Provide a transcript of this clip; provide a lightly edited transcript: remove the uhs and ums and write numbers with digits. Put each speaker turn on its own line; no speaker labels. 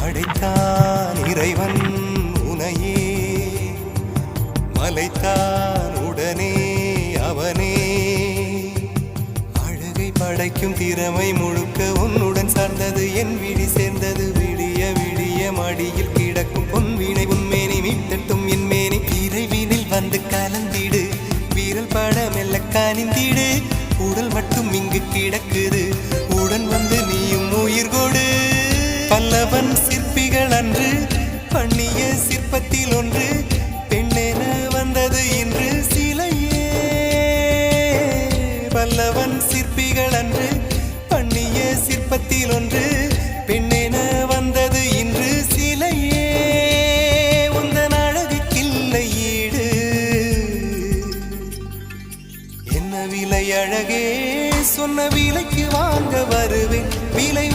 படைத்தான் இறைவன் உனையே மலைத்தான் உடனே அவனே அழகை படைக்கும் திறமை முழுக்க உன்னுடன் சார்ந்தது என் விழி சேர்ந்தது விடிய விடிய மடியில் கிடக்கும் பொன்வினை உன்மேனி மீட்டட்டும் என் மேனி இறைவினில் வந்து கலந்திடு வீரல் பட மெல்ல காணிந்திடு உடல் மட்டும் இங்கு கிடக்குது உடன் வந்து நீயும் உயிர் கொடு பல்லவன் சிற்பிகள் அன்று பண்ணிய சிற்பத்தில் ஒன்று பெண்ணென வந்தது இன்று சிலையே பல்லவன் சிற்பிகள் அன்று பண்ணிய சிற்பத்தில் ஒன்று பெண்ணென வந்தது இன்று சிலையே உந்தன் அழகுக்கில்லை ஈடு என்ன விலை அழகே சொன்ன விலைக்கு வாங்க வருவேன் விலை